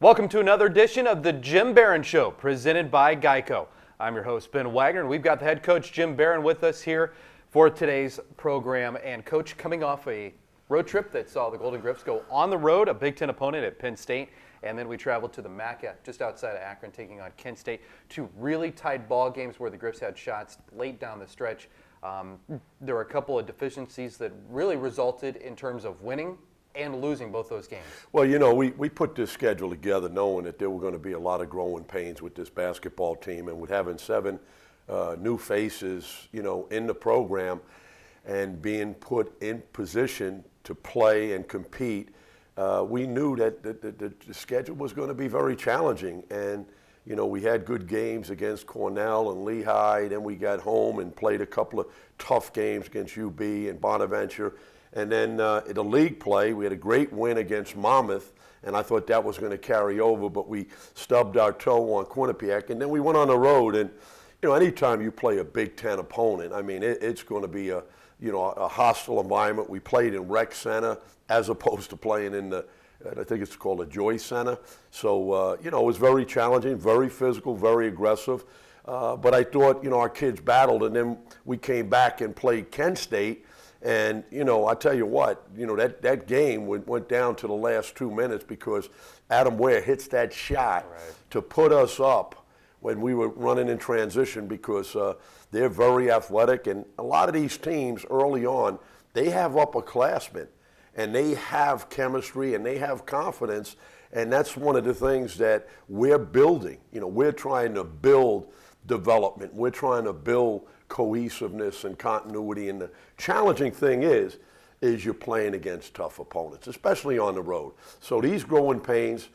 Welcome to another edition of the Jim Barron Show, presented by Geico. I'm your host, Ben Wagner, and we've got the head coach, Jim Barron, with us here for today's program. And Coach, coming off a road trip that saw the Golden Griffs go on the road, a Big Ten opponent at Penn State, and then we traveled to the MACA just outside of Akron, taking on Kent State. Two really tight ball games where the Griffs had shots late down the stretch. There were a couple of deficiencies that really resulted in terms of winning and losing both those games. Well, you know, we put this schedule together knowing that there were going to be a lot of growing pains with this basketball team, and with having seven new faces, you know, in the program and being put in position to play and compete, we knew that the schedule was going to be very challenging. And, you know, we had good games against Cornell and Lehigh, then we got home and played a couple of tough games against UB and Bonaventure. And then in the league play, we had a great win against Monmouth, and I thought that was going to carry over, but we stubbed our toe on Quinnipiac. And then we went on the road, and, you know, anytime you play a Big Ten opponent, I mean, it's going to be a hostile environment. We played in Rec Center as opposed to playing in the, I think it's called a Joyce Center. So, you know, it was very challenging, very physical, very aggressive. But I thought, you know, our kids battled, and then we came back and played Kent State. And, you know, I tell you what, you know, that game went down to the last 2 minutes because Adam Ware hits that shot to put us up when we were running in transition, because they're very athletic. And a lot of these teams early on, they have upperclassmen, and they have chemistry, and they have confidence. And that's one of the things that we're building. You know, we're trying to build development. We're trying to build cohesiveness and continuity. And the challenging thing is you're playing against tough opponents, especially on the road. So these growing pains,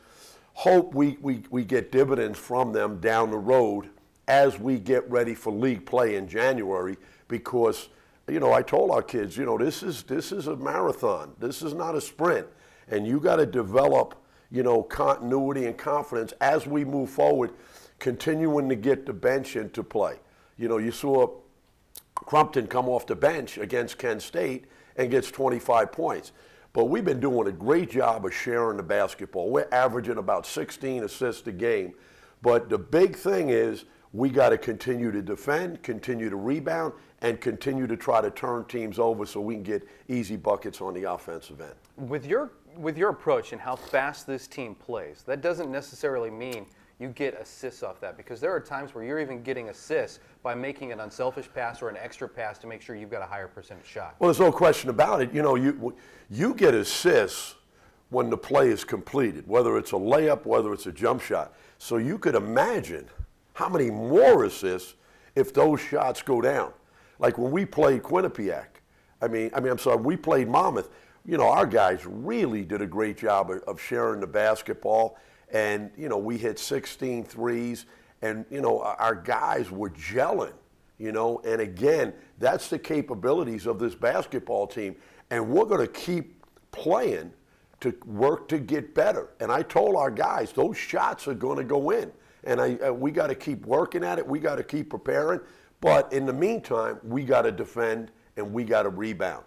hope we get dividends from them down the road as we get ready for league play in January, because, you know, I told our kids, you know, this is a marathon. This is not a sprint. And you got to develop, you know, continuity and confidence as we move forward, continuing to get the bench into play. You know, you saw Crumpton come off the bench against Kent State and gets 25 points. But we've been doing a great job of sharing the basketball. We're averaging about 16 assists a game. But the big thing is we got to continue to defend, continue to rebound, and continue to try to turn teams over so we can get easy buckets on the offensive end. With your approach and how fast this team plays, that doesn't necessarily mean you get assists off that, because there are times where you're even getting assists by making an unselfish pass or an extra pass to make sure you've got a higher percentage shot. Well, there's no question about it. You know, you get assists when the play is completed, whether it's a layup, whether it's a jump shot. So you could imagine how many more assists if those shots go down. Like when we played Quinnipiac, we played Monmouth, you know, our guys really did a great job of sharing the basketball. And, you know, we hit 16 threes, and, you know, our guys were gelling, you know. And, again, that's the capabilities of this basketball team. And we're going to keep playing to work to get better. And I told our guys, those shots are going to go in. And we got to keep working at it. We got to keep preparing. But in the meantime, we got to defend and we got to rebound.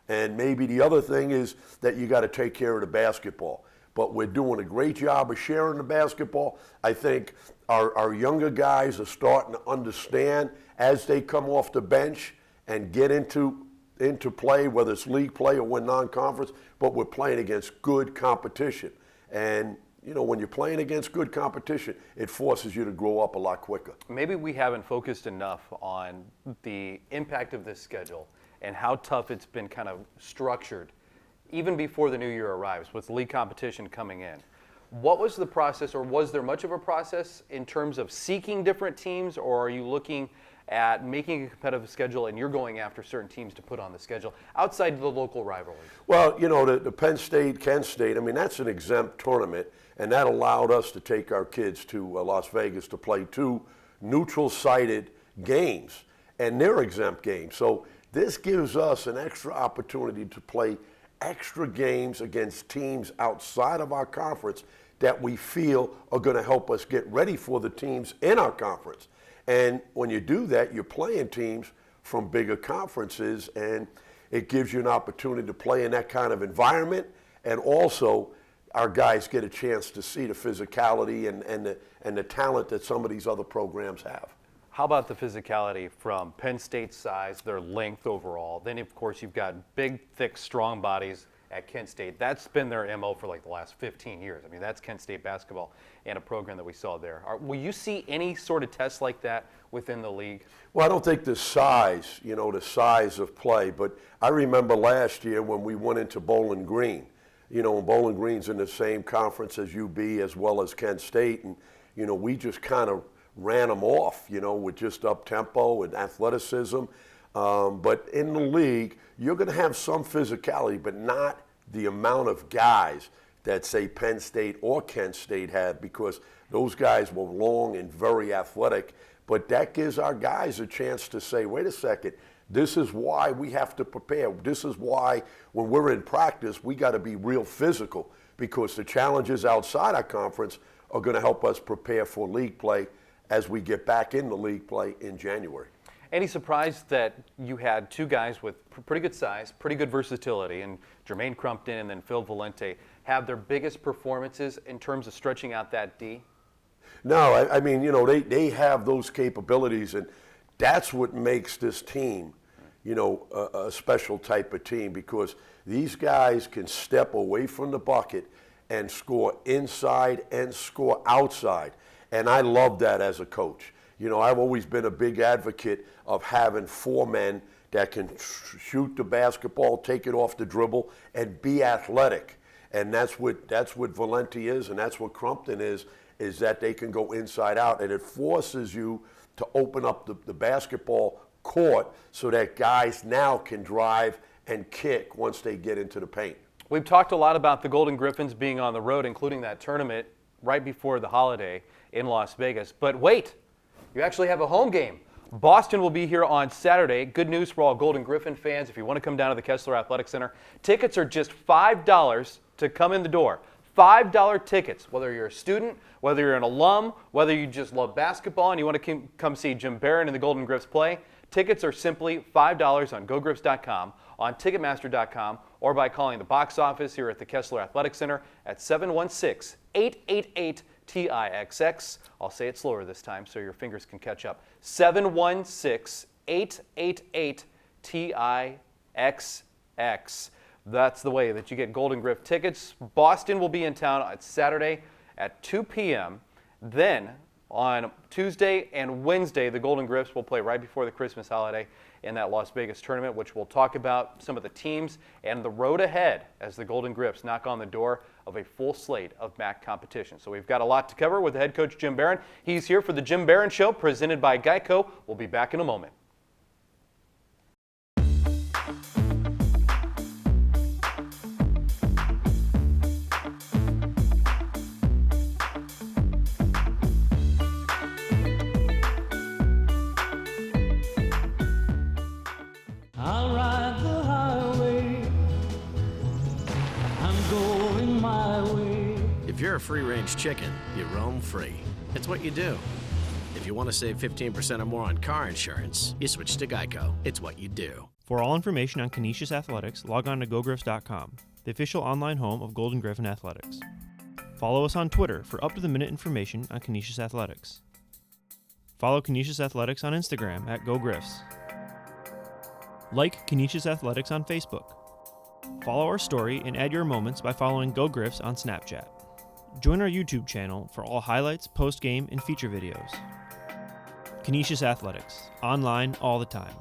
And maybe the other thing is that you got to take care of the basketball. But we're doing a great job of sharing the basketball. I think our younger guys are starting to understand as they come off the bench and get into play, whether it's league play or we're non-conference, but we're playing against good competition. And, you know, when you're playing against good competition, it forces you to grow up a lot quicker. Maybe we haven't focused enough on the impact of this schedule and how tough it's been kind of structured even before the new year arrives, with league competition coming in. What was the process, or was there much of a process in terms of seeking different teams, or are you looking at making a competitive schedule and you're going after certain teams to put on the schedule outside of the local rivalry? Well, you know, the Penn State, Kent State, I mean, that's an exempt tournament, and that allowed us to take our kids to Las Vegas to play two neutral-sided games, and they're exempt games. So this gives us an extra opportunity to play extra games against teams outside of our conference that we feel are going to help us get ready for the teams in our conference. And when you do that, you're playing teams from bigger conferences, and it gives you an opportunity to play in that kind of environment. And also, our guys get a chance to see the physicality and the talent that some of these other programs have. How about the physicality from Penn State's size, their length overall? Then, of course, you've got big, thick, strong bodies at Kent State. That's been their MO for like the last 15 years. I mean, that's Kent State basketball and a program that we saw there. Will you see any sort of tests like that within the league? Well, I don't think the size of play, but I remember last year when we went into Bowling Green. And Bowling Green's in the same conference as UB as well as Kent State, and we just kind of ran them off, with just up tempo and athleticism. But in the league, you're going to have some physicality, but not the amount of guys that, say, Penn State or Kent State had, because those guys were long and very athletic. But that gives our guys a chance to say, wait a second, this is why we have to prepare. This is why when we're in practice, we got to be real physical, because the challenges outside our conference are going to help us prepare for league play as we get back into league play in January. Any surprise that you had two guys with pretty good size, pretty good versatility, and Jermaine Crumpton and then Phil Valente have their biggest performances in terms of stretching out that D? No, I mean, they have those capabilities, and that's what makes this team, a special type of team, because these guys can step away from the bucket and score inside and score outside. And I love that as a coach. I've always been a big advocate of having four men that can shoot the basketball, take it off the dribble, and be athletic. And that's what Valente is, and that's what Crumpton is that they can go inside out. And it forces you to open up the basketball court so that guys now can drive and kick once they get into the paint. We've talked a lot about the Golden Griffins being on the road, including that tournament right before the holiday in Las Vegas. But wait, you actually have a home game. Boston will be here on Saturday. Good news for all Golden Griffin fans. If you want to come down to the Kessler Athletic Center, tickets are just $5 to come in the door. $5 tickets, whether you're a student, whether you're an alum, whether you just love basketball and you want to come see Jim Barron and the Golden Griffs play. Tickets are simply $5 on GoGriffs.com, on Ticketmaster.com, or by calling the box office here at the Kessler Athletic Center at 716-888-TIXX. I'll say it slower this time so your fingers can catch up. 716-888-TIXX. That's the way that you get Golden Griff tickets. Boston will be in town on Saturday at 2 p.m. Then on Tuesday and Wednesday, the Golden Griffs will play right before the Christmas holiday in that Las Vegas tournament, which we'll talk about some of the teams and the road ahead as the Golden Griffs knock on the door of a full slate of MAC competition. So we've got a lot to cover with head coach Jim Barron. He's here for the Jim Barron Show, presented by Geico. We'll be back in a moment. I'll ride the highway, I'm going my way. If you're a free-range chicken, you roam free. It's what you do. If you want to save 15% or more on car insurance, you switch to Geico. It's what you do. For all information on Canisius Athletics, log on to GoGriffs.com, the official online home of Golden Griffin Athletics. Follow us on Twitter for up-to-the-minute information on Canisius Athletics. Follow Canisius Athletics on Instagram at GoGriffs. Like Canisius Athletics on Facebook. Follow our story and add your moments by following Go Griffs on Snapchat. Join our YouTube channel for all highlights, post-game, and feature videos. Canisius Athletics, online all the time.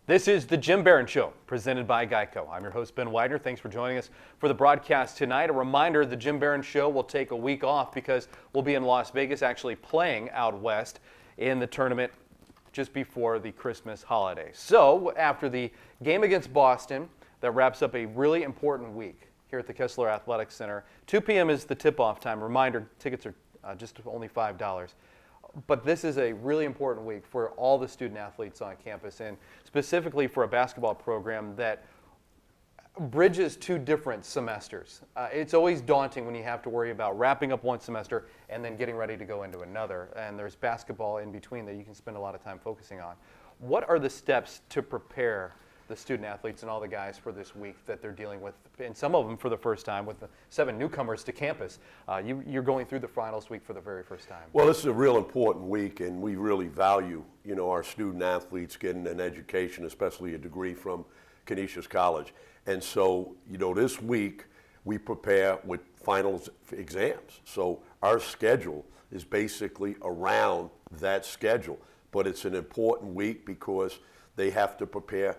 This is the Jim Barron Show, presented by Geico. I'm your host, Ben Widener. Thanks for joining us for the broadcast tonight. A reminder, the Jim Barron Show will take a week off because we'll be in Las Vegas actually playing out west in the tournament just before the Christmas holiday. So after the game against Boston, that wraps up a really important week here at the Kessler Athletic Center. 2 p.m. is the tip-off time. Reminder, tickets are just only $5. But this is a really important week for all the student athletes on campus, and specifically for a basketball program that bridges two different semesters. It's always daunting when you have to worry about wrapping up one semester and then getting ready to go into another, and there's basketball in between that you can spend a lot of time focusing on. What are the steps to prepare the student athletes and all the guys for this week that they're dealing with, and some of them for the first time with the 7 newcomers to campus. You're going through the finals week for the very first time. Well, this is a real important week, and we really value, our student athletes getting an education, especially a degree from Canisius College. And so, this week we prepare with finals exams. So our schedule is basically around that schedule. But it's an important week because they have to prepare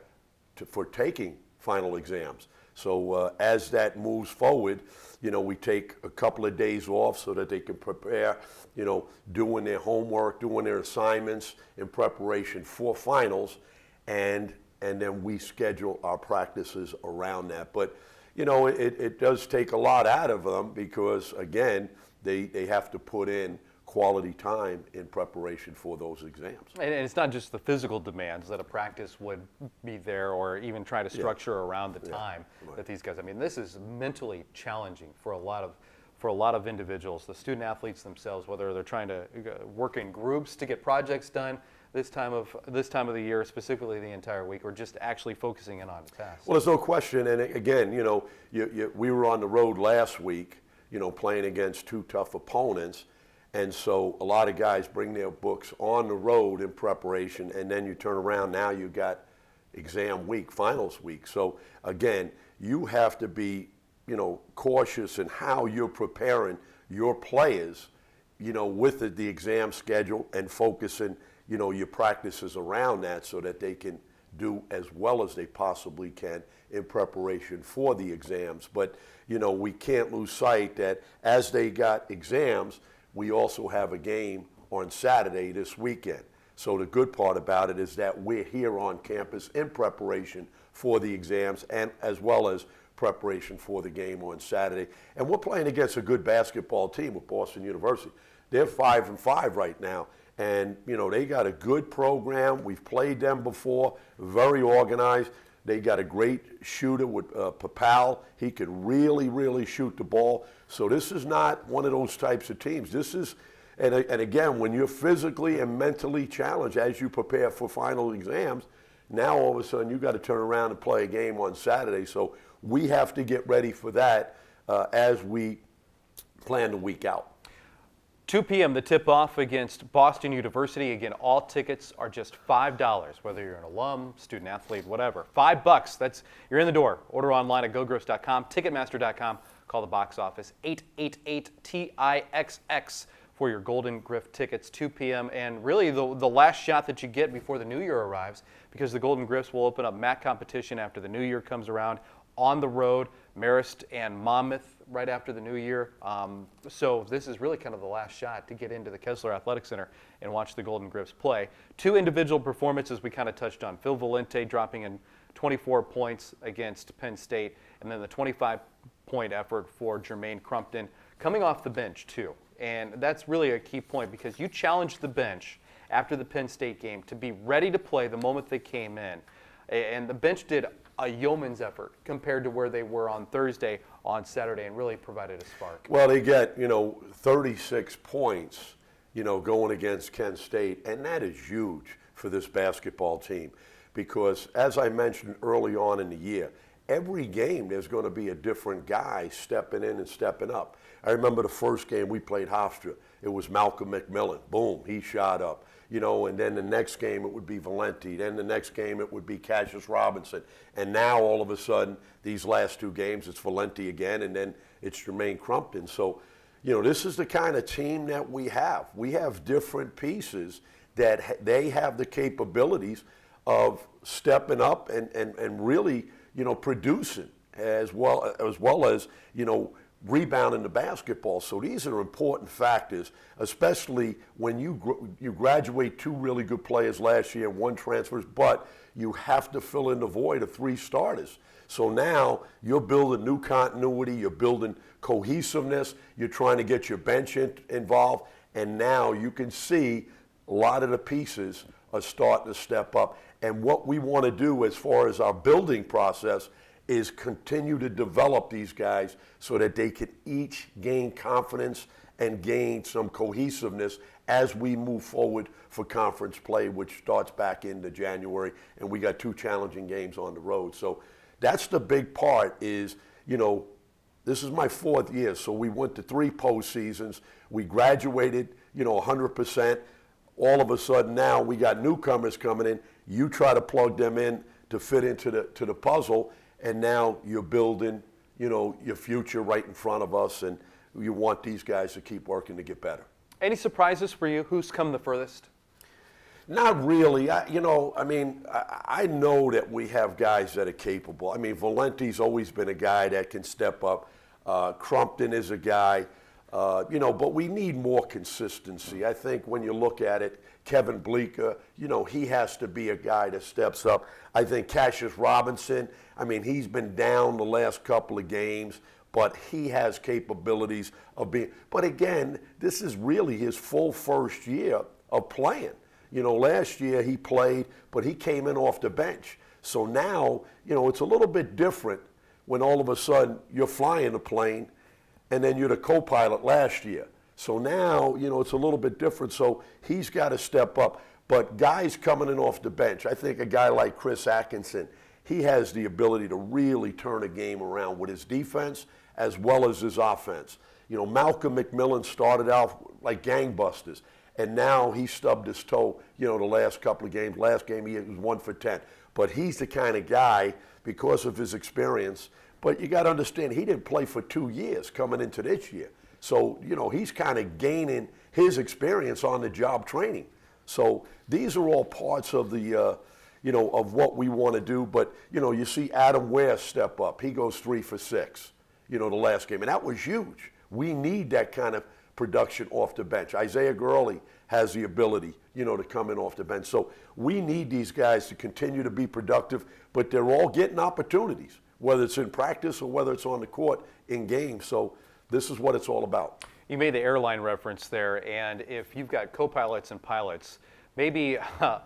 for taking final exams. So as that moves forward, we take a couple of days off so that they can prepare, doing their homework, doing their assignments in preparation for finals, and then we schedule our practices around that. But, it does take a lot out of them because, again, they have to put in quality time in preparation for those exams. And it's not just the physical demands that a practice would be there or even try to structure around the time that these guys, this is mentally challenging for a lot of individuals, the student athletes themselves, whether they're trying to work in groups to get projects done this time of the year, specifically the entire week, or just actually focusing in on a task. Well, there's no question. And again, we were on the road last week, playing against 2 tough opponents. And so a lot of guys bring their books on the road in preparation, and then you turn around, now you got exam week, finals week. So again, you have to be, cautious in how you're preparing your players, with the exam schedule, and focusing, your practices around that so that they can do as well as they possibly can in preparation for the exams. But, we can't lose sight that as they got exams, we also have a game on Saturday this weekend. So the good part about it is that we're here on campus in preparation for the exams and as well as preparation for the game on Saturday. And we're playing against a good basketball team with Boston University. They're 5-5 right now. And, they got a good program. We've played them before, very organized. They got a great shooter with Papal. He could really, really shoot the ball. So this is not one of those types of teams. This is, and again, when you're physically and mentally challenged as you prepare for final exams, now all of a sudden you got to turn around and play a game on Saturday. So we have to get ready for that as we plan the week out. 2 p.m. the tip-off against Boston University. Again, all tickets are just $5, whether you're an alum, student athlete, whatever. $5. You're in the door. Order online at gogrowth.com, ticketmaster.com. Call the box office 888-TIXX for your Golden Griff tickets. 2 p.m. and really the last shot that you get before the new year arrives, because the Golden Griffs will open up MAC competition after the new year comes around on the road. Marist and Monmouth right after the new year. So this is really kind of the last shot to get into the Kessler Athletic Center and watch the Golden Griffs play. 2 individual performances we kind of touched on. Phil Valente dropping in 24 points against Penn State, and then the 25-point effort for Jermaine Crumpton coming off the bench too. And that's really a key point because you challenged the bench after the Penn State game to be ready to play the moment they came in. And the bench did a yeoman's effort compared to where they were on Thursday, on Saturday, and really provided a spark. Well, they get, 36 points, going against Kent State, and that is huge for this basketball team because, as I mentioned early on in the year, every game there's going to be a different guy stepping in and stepping up. I remember the first game we played Hofstra. It was Malcolm McMillan. Boom, he shot up. And then the next game it would be Valente. Then the next game it would be Cassius Robinson. And now all of a sudden, these last 2 games, it's Valente again, and then it's Jermaine Crumpton. So, this is the kind of team that we have. We have different pieces that they have the capabilities of stepping up and really, producing as well as, rebounding the basketball. So these are important factors, especially when you graduate 2 really good players last year and 1 transfers, but you have to fill in the void of 3 starters. So now you're building new continuity, you're building cohesiveness, you're trying to get your bench involved, and now you can see a lot of the pieces are starting to step up. And what we want to do as far as our building process is continue to develop these guys so that they can each gain confidence and gain some cohesiveness as we move forward for conference play, which starts back into January, and we got 2 challenging games on the road. So that's the big part is, this is my 4th year, so we went to 3 postseasons. We graduated, 100%. All of a sudden now we got newcomers coming in. You try to plug them in to fit into the puzzle, and now you're building, your future right in front of us, and you want these guys to keep working to get better. Any surprises for you? Who's come the furthest? Not really. I know that we have guys that are capable. I mean, Valenti's always been a guy that can step up. Crumpton is a guy, but we need more consistency. I think when you look at it, Kevin Bleeker, he has to be a guy that steps up. I think Cassius Robinson, he's been down the last couple of games, but he has capabilities of being. But again, this is really his full first year of playing. Last year he played, but he came in off the bench. So now, it's a little bit different when all of a sudden you're flying a plane and then you're the co-pilot last year. So now, it's a little bit different. So he's got to step up. But guys coming in off the bench, I think a guy like Chris Atkinson, he has the ability to really turn a game around with his defense as well as his offense. Malcolm McMillan started out like gangbusters, and now he stubbed his toe, the last couple of games. Last game he was 1 for 10. But he's the kind of guy, because of his experience, but you got to understand, he didn't play for 2 years coming into this year. So, he's kind of gaining his experience on the job training. So these are all parts of the, of what we want to do. But, you see Adam Ware step up. He goes 3 for 6, the last game. And that was huge. We need that kind of production off the bench. Isaiah Gurley has the ability, to come in off the bench. So we need these guys to continue to be productive, but they're all getting opportunities, whether it's in practice or whether it's on the court in games. So this is what it's all about. You made the airline reference there, and if you've got co-pilots and pilots, maybe the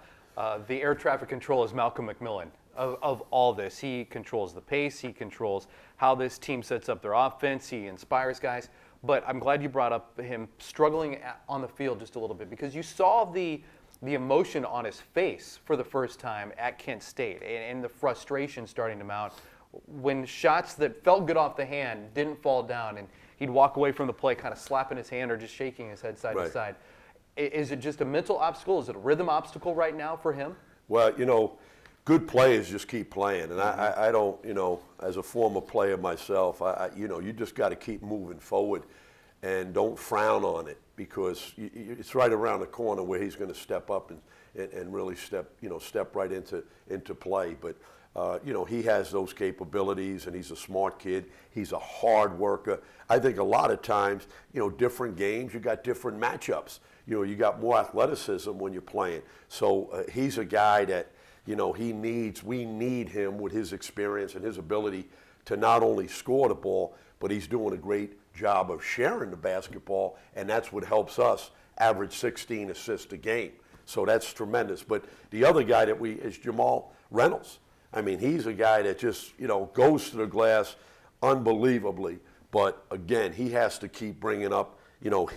air traffic control is Malcolm McMillan of all this. He controls the pace, he controls how this team sets up their offense, he inspires guys. But I'm glad you brought up him struggling on the field just a little bit, because you saw the emotion on his face for the first time at Kent State, and the frustration starting to mount when shots that felt good off the hand didn't fall down, and he'd walk away from the play kind of slapping his hand or just shaking his head side to side. Is it just a mental obstacle? Is it a rhythm obstacle right now for him? Well, good players just keep playing, and I don't, as a former player myself, you just got to keep moving forward, and don't frown on it, because it's right around the corner where he's going to step up and really step right into play. But he has those capabilities, and he's a smart kid. He's a hard worker. I think a lot of times, different games, you got different matchups. You got more athleticism when you're playing. So he's a guy that, we need him with his experience and his ability to not only score the ball, but he's doing a great job of sharing the basketball, and that's what helps us average 16 assists a game. So that's tremendous. But the other guy is Jamal Reynolds. He's a guy that just, goes to the glass unbelievably. But again, he has to keep bringing up,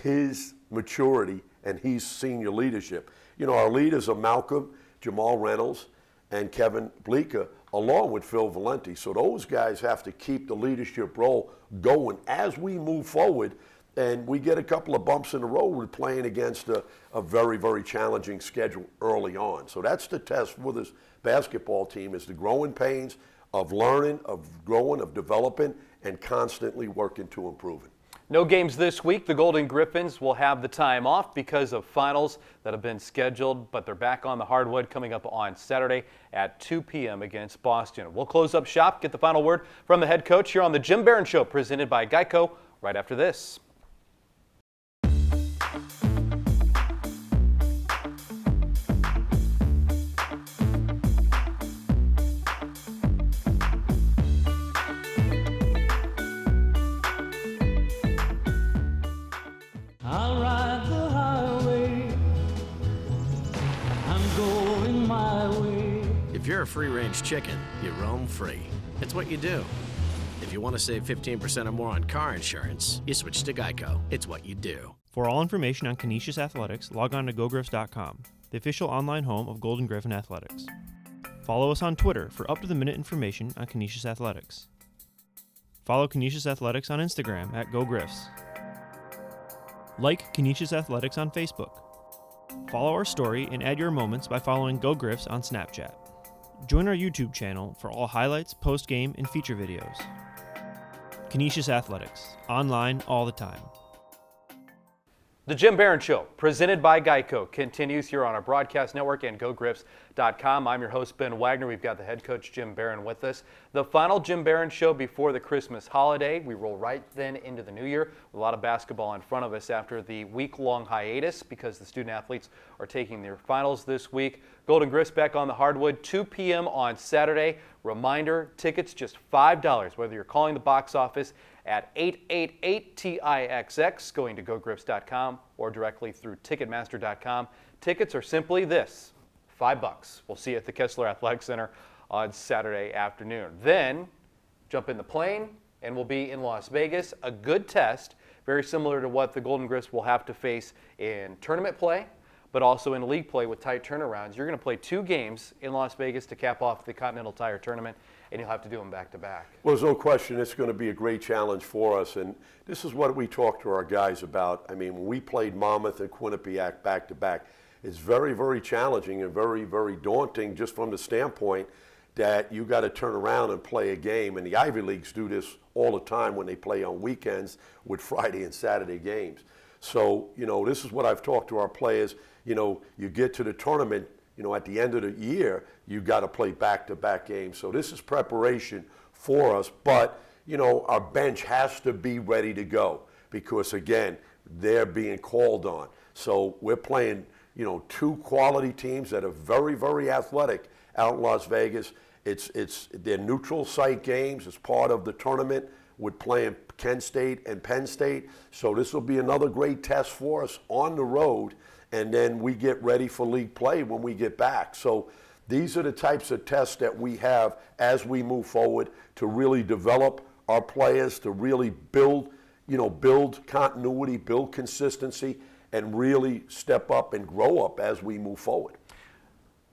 his maturity and his senior leadership. Our leaders are Malcolm, Jamal Reynolds, and Kevin Bleeker, along with Phil Valenti. So those guys have to keep the leadership role going as we move forward. And we get a couple of bumps in the road with playing against a very, very challenging schedule early on. So that's the test for this basketball team, is the growing pains of learning, of growing, of developing, and constantly working to improving. No games this week. The Golden Griffins will have the time off because of finals that have been scheduled, but they're back on the hardwood coming up on Saturday at 2 p.m. against Boston. We'll close up shop, get the final word from the head coach here on the Jim Barron Show, presented by Geico, right after this. I'll ride the highway. I'm going my way. If you're you're a free-range chicken, you roam free. It's what you do. If you want to save 15% or more on car insurance, you switch to Geico. It's what you do. For all information on Canisius Athletics, log on to GoGriffs.com, the official online home of Golden Griffin Athletics. Follow us on Twitter for up-to-the-minute information on Canisius Athletics. Follow Canisius Athletics on Instagram at GoGriffs. Like Canisius Athletics on Facebook. Follow our story and add your moments by following GoGriffs on Snapchat. Join our YouTube channel for all highlights, post-game, and feature videos. Canisius Athletics, online all the time. The Jim Barron Show, presented by Geico, continues here on our broadcast network and GoGriffs.com. I'm your host, Ben Wagner. We've got the head coach, Jim Barron, with us. The final Jim Barron Show before the Christmas holiday. We roll right then into the new year with a lot of basketball in front of us after the week-long hiatus because the student-athletes are taking their finals this week. Golden Griffs back on the hardwood, 2 p.m. on Saturday. Reminder, tickets just $5, whether you're calling the box office at 888-TIXX, going to GoGriffs.com, or directly through Ticketmaster.com. Tickets are simply this, $5. We'll see you at the Kessler Athletic Center on Saturday afternoon. Then, jump in the plane, and we'll be in Las Vegas. A good test, very similar to what the Golden Griffs will have to face in tournament play, but also in league play with tight turnarounds. You're going to play 2 games in Las Vegas to cap off the Continental Tire Tournament, and you'll have to do them back-to-back. Well, there's no question it's going to be a great challenge for us, and this is what we talked to our guys about. I mean, when we played Monmouth and Quinnipiac back-to-back, it's very, very challenging and very, very daunting just from the standpoint that you got to turn around and play a game, and the Ivy Leagues do this all the time when they play on weekends with Friday and Saturday games. So, this is what I've talked to our players. You get to the tournament, at the end of the year, you got to play back-to-back games. So this is preparation for us, but, our bench has to be ready to go because, again, they're being called on. So we're playing, 2 quality teams that are very, very athletic out in Las Vegas. They're neutral site games. It's part of the tournament with playing Kent State and Penn State. So this will be another great test for us on the road. And then we get ready for league play when we get back. So these are the types of tests that we have as we move forward to really develop our players, to really build continuity, build consistency, and really step up and grow up as we move forward.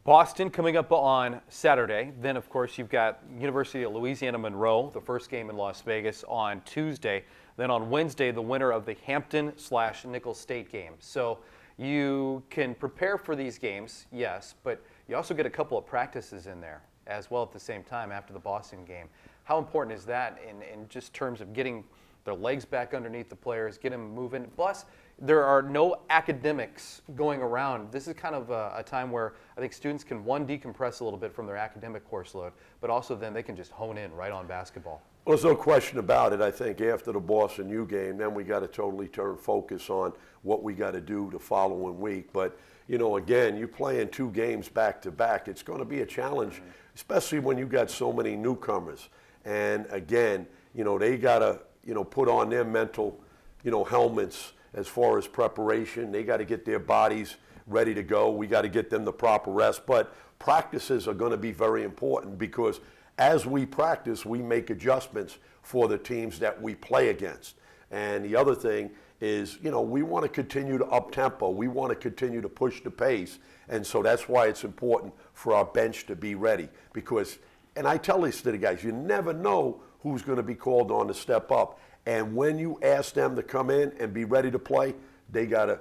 Boston coming up on Saturday. Then, of course, you've got University of Louisiana Monroe, the first game in Las Vegas on Tuesday. Then on Wednesday, the winner of the Hampton/Nicholls State game. So you can prepare for these games, yes, but you also get a couple of practices in there as well at the same time after the Boston game. How important is that in just terms of getting their legs back underneath the players, get them moving? Plus, there are no academics going around. This is kind of a time where I think students can, one, decompress a little bit from their academic course load, but also then they can just hone in right on basketball. Well, there's no question about it. I think after the Boston U game, then we got to totally turn focus on what we got to do the following week. But, again, you're playing 2 games back-to-back. It's going to be a challenge, especially when you got so many newcomers. And, again, they got to, put on their mental, helmets as far as preparation. They got to get their bodies ready to go. We got to get them the proper rest. But practices are going to be very important because as we practice, we make adjustments for the teams that we play against. And the other thing is, we want to continue to up-tempo. We want to continue to push the pace. And so that's why it's important for our bench to be ready. Because, and I tell this to the guys, you never know who's going to be called on to step up. And when you ask them to come in and be ready to play, they gotta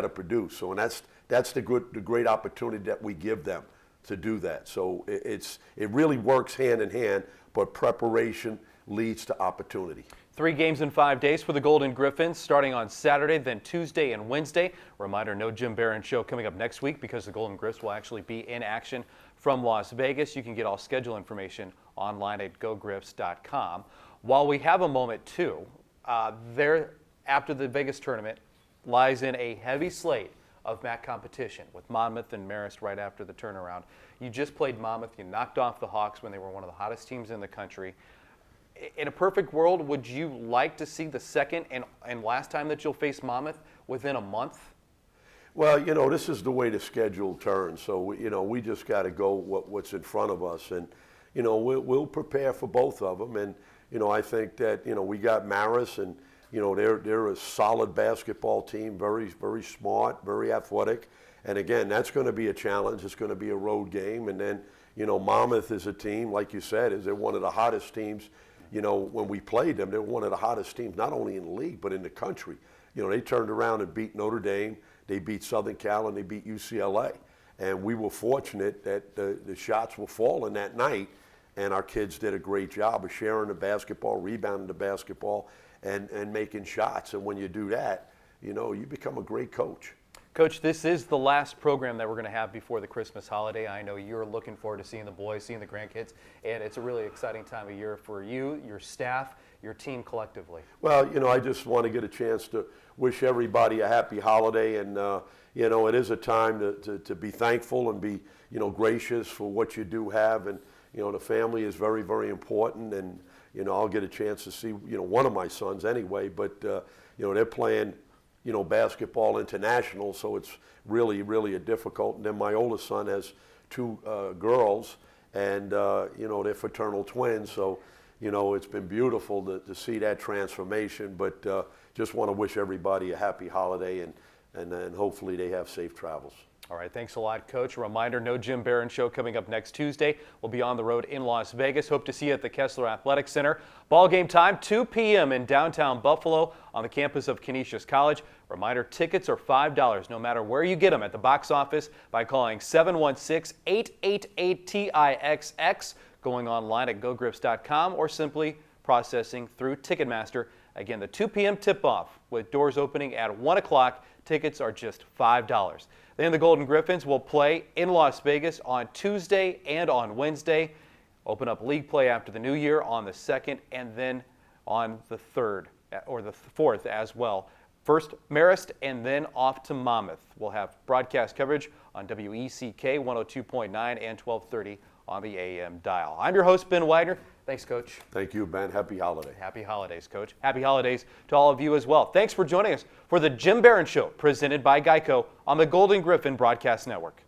produce. So, and that's the great opportunity that we give them to do that. So it really works hand in hand, but preparation leads to opportunity. 3 games in 5 days for the Golden Griffins, starting on Saturday, then Tuesday and Wednesday. Reminder, no Jim Barron Show coming up next week because the Golden Griffs will actually be in action from Las Vegas. You can get all schedule information online at GoGriffs.com. While we have a moment, too, there, after the Vegas tournament, lies in a heavy slate of MAC competition with Monmouth and Marist right after the turnaround. You just played Monmouth. You knocked off the Hawks when they were one of the hottest teams in the country. In a perfect world, would you like to see the second and last time that you'll face Monmouth within a month? Well, this is the way the schedule turns. So, we just got to go what's in front of us. And, we'll prepare for both of them. And, I think that, we got Maris and, they're a solid basketball team, very, very smart, very athletic. And again, that's going to be a challenge. It's going to be a road game. And then, Monmouth is a team, like you said, they're one of the hottest teams. When we played them, they're one of the hottest teams, not only in the league, but in the country. They turned around and beat Notre Dame. They beat Southern Cal and they beat UCLA. And we were fortunate that the shots were falling that night, and our kids did a great job of sharing the basketball, rebounding the basketball, and making shots. And when you do that, you become a great coach. Coach, this is the last program that we're going to have before the Christmas holiday. I know you're looking forward to seeing the boys, seeing the grandkids, and it's a really exciting time of year for you, your staff, your team collectively. Well, I just want to get a chance to wish everybody a happy holiday, and it is a time to be thankful and be gracious for what you do have, and the family is very, very important, and I'll get a chance to see one of my sons anyway, but they're playing basketball international, so it's really, really a difficult. And then my oldest son has two girls, and they're fraternal twins, so it's been beautiful to see that transformation. But just want to wish everybody a happy holiday, and then hopefully they have safe travels. All right, thanks a lot, Coach. A reminder, no Jim Barron Show coming up next Tuesday. We'll be on the road in Las Vegas. Hope to see you at the Kessler Athletic Center. Ball game time, 2 p.m. in downtown Buffalo on the campus of Canisius College. Reminder, tickets are $5 no matter where you get them at the box office by calling 716-888-TIXX, going online at gogriffs.com, or simply processing through Ticketmaster. Again, the 2 p.m. tip-off with doors opening at 1 o'clock. Tickets are just $5. Then the Golden Griffins will play in Las Vegas on Tuesday and on Wednesday. Open up league play after the new year on the 2nd and then on the 3rd or the 4th as well. First Marist and then off to Monmouth. We'll have broadcast coverage on WECK 102.9 and 1230 on the AM dial. I'm your host, Ben Wagner. Thanks, Coach. Thank you, Ben. Happy holiday. Happy holidays, Coach. Happy holidays to all of you as well. Thanks for joining us for the Jim Barron Show, presented by Geico on the Golden Griffin Broadcast Network.